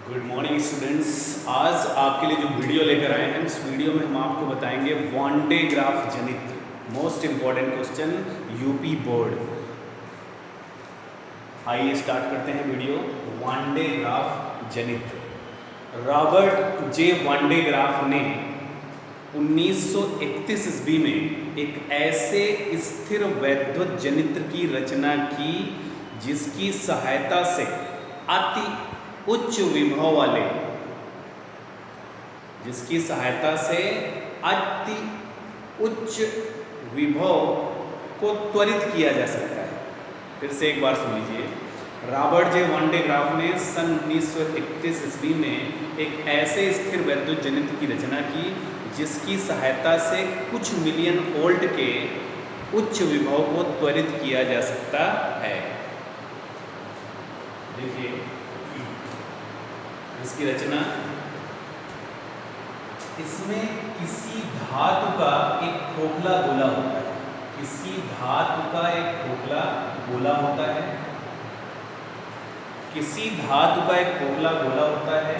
Good morning students. आज आपके लिए जो वीडियो लेकर आए हैं, इस वीडियो में हम आपको बताएंगे वन डे ग्राफ जनित most important question UP board. आइए स्टार्ट करते हैं वीडियो। वन डे ग्राफ जनित। रॉबर्ट जे वन डे ग्राफ ने 1931 ईस्वी में एक ऐसे स्थिर वैद्युत जनित्र की रचना की जिसकी सहायता से अति उच्च विभव वाले अति उच्च विभव को त्वरित किया जा सकता है। फिर से एक बार सुन लीजिए। रॉबर्ट जे वन डे ग्राफ ने सन 1931 ईस्वी में एक ऐसे स्थिर वैद्युत जनित्र की रचना की जिसकी सहायता से कुछ मिलियन वोल्ट के उच्च विभव को त्वरित किया जा सकता है। देखिए इसकी रचना, इसमें किसी धातु का एक खोखला गोला होता है। किसी धातु का एक खोखला गोला होता है। किसी धातु का एक खोखला गोला होता है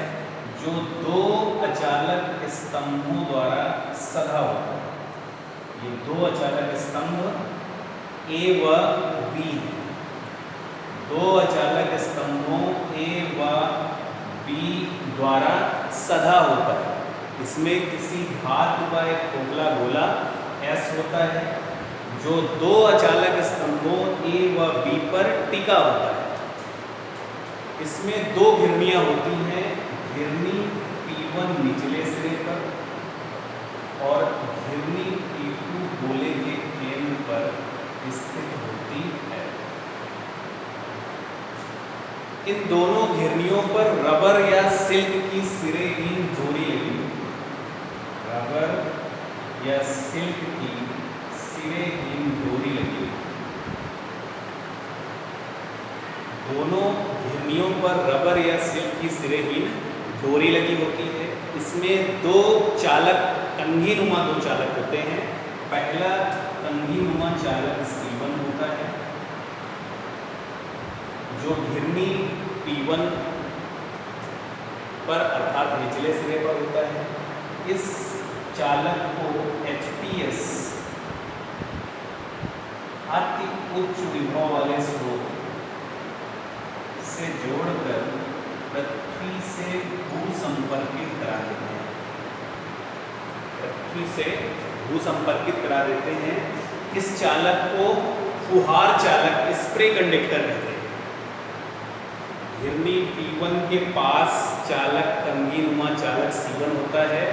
जो दो अचालक स्तंभों द्वारा सधा होता है। ये दो अचालक स्तंभ ए व बी है। दो अचालक स्तंभों ए व बी द्वारा सधा होता है। इसमें किसी धातु का एक खोखला गोला S होता है जो दो अचालक स्तंभों ए व बी पर टिका होता है। इसमें दो घिरनियां होती हैं। घिरनी P1 निचले सिरे पर और घिरनी P2 गोले के केंद्र पर स्थित होती है। इन दोनों घिरनियों पर रबर या सिल्क की सिरेहीन डोरी लगी होती है। रबर या सिल्क की सिरेहीन डोरी लगी होती है। दोनों घिरनियों पर रबर या सिल्क की सिरेहीन डोरी लगी होती है। इसमें दो चालक, कंघीनुमा दो चालक होते हैं। पहला कंघीनुमा चालक C1 होता है जो घिरनी P1 पर अर्थात निचले सिरे पर होता है। इस चालक को HPS अति उच्च विभव वाले स्रोत से जोड़कर पृथ्वी से भूसंपर्कित करा देते हैं। पृथ्वी से भूसंपर्कित करा देते हैं। इस चालक को फुहार चालक, स्प्रे कंडक्टर कहते हैं। घिरनी P1 के पास चालक कंघीनुमा चालक C1 होता है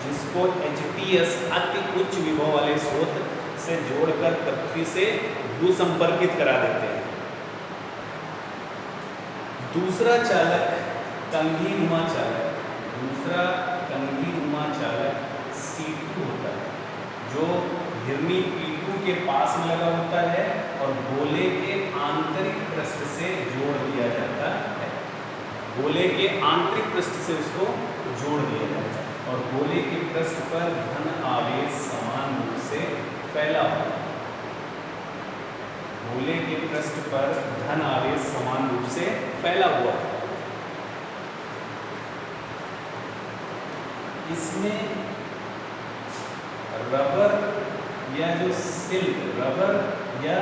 जिसको HPS अति उच्च विभव वाले स्रोत से जोड़कर पृथ्वी से भूसंपर्कित करा देते हैं। दूसरा कंघीनुमा चालक C2 होता है जो घिरनी P2 के पास में लगा होता है और गोले के आंतरिक पृष्ठ से जोड़ दिया जाता है। गोले के आंतरिक पृष्ठ से उसको जोड़ दिया जाता है और गोले के पृष्ठ पर धन आवेश समान रूप से फैला हुआ है। गोले के पृष्ठ पर धन आवेश समान रूप से फैला हुआ है। इसमें रबर या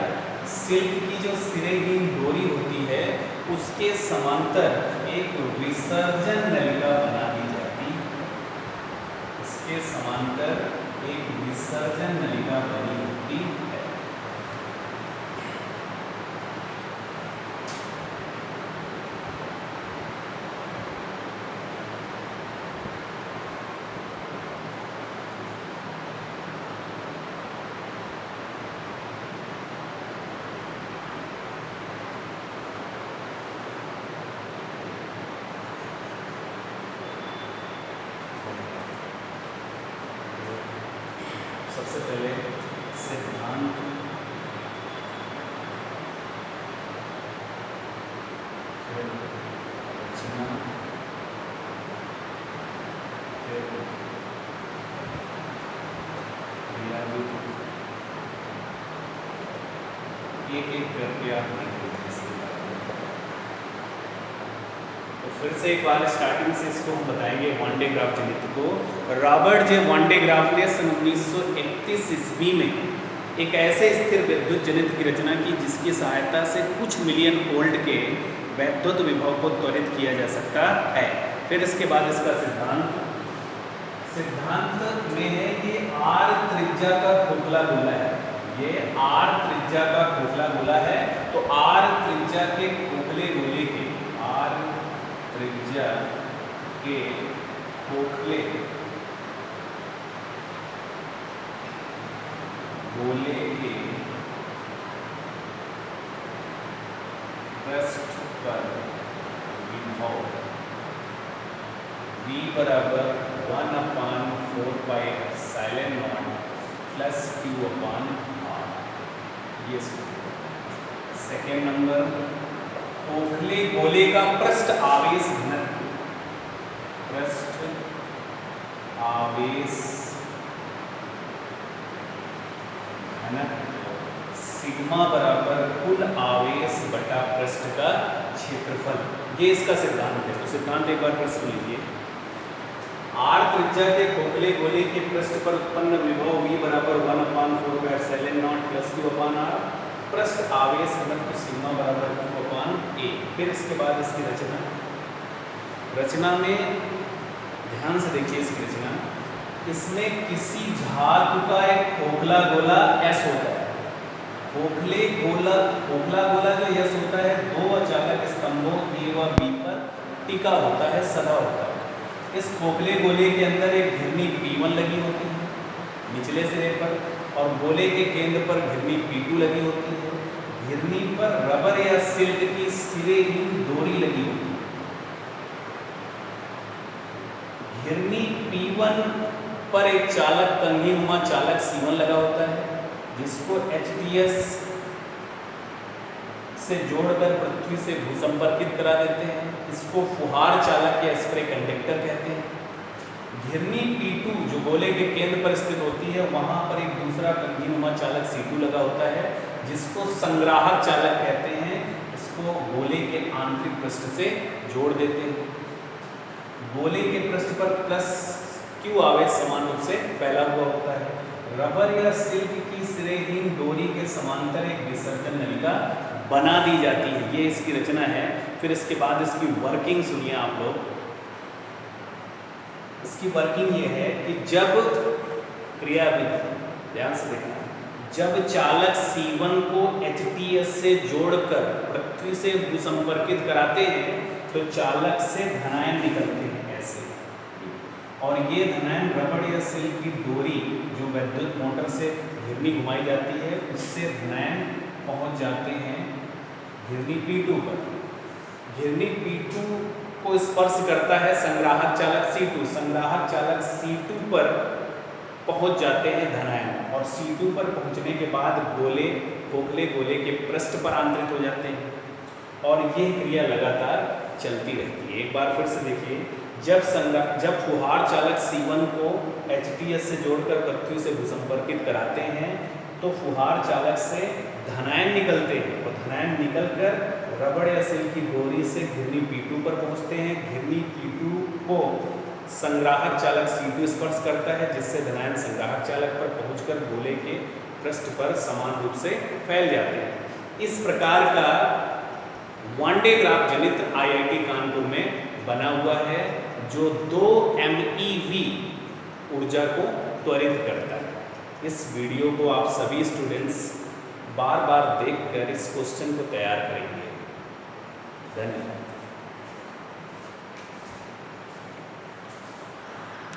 सिल्क की जो सिरेहीन डोरी होती है उसके समांतर एक विसर्जन नलिका बना दी जाती है। इसके समांतर एक विसर्जन नलिका बनी होती है। सबसे पहले सिद्धांत, फिर रचना, फिर क्रियाविधि। एक एक करके आप देख लीजिए इसके बारे में। तो फिर से एक बार स्टार्टिंग से इसको हम बताएंगे वन डे ग्राफ जनित को। रॉबर्ट जे वन डे ग्राफ ने सन 1931 ईस्वी में एक ऐसे स्थिर विद्युत जनित की रचना की जिसकी सहायता से कुछ मिलियन वोल्ट के वैद्युत विभव को त्वरित किया जा सकता है। फिर इसके बाद इसका सिद्धांत में है कि आर त्रिज्या का खोखला गोला है। ये आर त्रिज्या का खोखला गोला है, तो आर त्रिज्या के खोखले गोले के खोखले गोले के पृष्ठ पर विभव V बराबर 1/4πε0 प्लस Q/R। ये सेकेंड नंबर, खोखले गोले का पृष्ठ आवेश घनत्व सिग्मा बराबर कुल आवेश बटा पृष्ठ का क्षेत्रफल। ये इसका सिद्धांत है। तो सिद्धांत एक बार फिर सुन लीजिए। आर त्रिज्या के खोखले गोले के पृष्ठ पर उत्पन्न विभव V बराबर 1/4πε0 प्लस Q/R। पृष्ठ आवेश घनत्व सिग्मा बराबर Q/A। फिर इसके बाद इसकी रचना में ध्यान से देखिए इसकी रचना। इसमें किसी धातु का एक खोखला गोला S होता है। खोखला गोला जो S होता है दो अचालक स्तंभों A व B पर टिका होता है, सदा होता है। इस खोखले गोले के अंदर एक घिरनी P1 लगी होती है निचले सिरे पर, और गोले के केंद्र पर घिरनी P2 लगी होती है। घिरनी पर रबर या सिल्क की सिरेहीन डोरी लगी होती है। घिरनी P1 पर एक चालक कंघीनुमा चालक C1 लगा होता है, जिसको HTS से जोड़कर पृथ्वी से भूसंपर्कित करा देते हैं। इसको फुहार चालक या स्प्रे कंडक्टर कहते हैं। घिरनी P2 जो गोले के केंद्र पर स्थित होती है, वहां पर एक दूसरा कंघीनुमा चालक C2 लगा होता है, जिसको संग्राहक चालक कहते हैं। इसको गोले के आंतरिक पृष्ठ से जोड़ देते हैं। गोले के पृष्ठ पर प्लस Q आवेश समान रूप से फैला हुआ होता है। रबर या सिल्क की सिरेहीन डोरी के समांतर एक विसर्जन नलिका बना दी जाती है। ये इसकी रचना है। फिर इसके बाद इसकी वर्किंग सुनिए आप लोग। इसकी वर्किंग ये है कि जब क्रियाविधि, ध्यान से देखना, जब चालक C1 को HTS से जोड़कर पृथ्वी से भूसंपर्कित कराते हैं तो चालक से धनायन निकलते हैं ऐसे, और ये धनायन रबड़ या सिल्क की डोरी जो विद्युत मोटर से घिरनी घुमाई जाती है उससे धनायन पहुंच जाते हैं घिरनी P2 पर। घिरनी P2 को स्पर्श करता है संग्राहक चालक C2। संग्राहक चालक C2 पर पहुंच जाते हैं धनायन, और C2 पर पहुंचने के बाद खोखले गोले के पृष्ठ पर आंतरित हो जाते हैं, और ये क्रिया लगातार चलती रहती है। एक बार फिर से देखिए। जब फुहार चालक C1 को HTS से जोड़कर पृथ्वी से भूसंपर्कित कराते हैं तो फुहार चालक से धनायन निकलते हैं, और धनायन निकलकर रबड़ या सिल्क की डोरी से घिरनी P2 पर पहुंचते हैं। घिरनी P2 को संग्राहक चालक C2 स्पर्श करता है, जिससे धनायन संग्राहक चालक पर पहुंचकर गोले के पृष्ठ पर समान रूप से फैल जाते हैं। इस प्रकार का वन डे ग्राफ जनित IIT कानपुर में बना हुआ है, जो 2 MeV ऊर्जा को त्वरित करता है। इस वीडियो को आप सभी स्टूडेंट्स बार बार देखकर इस क्वेश्चन को तैयार करेंगे। धन्यवाद।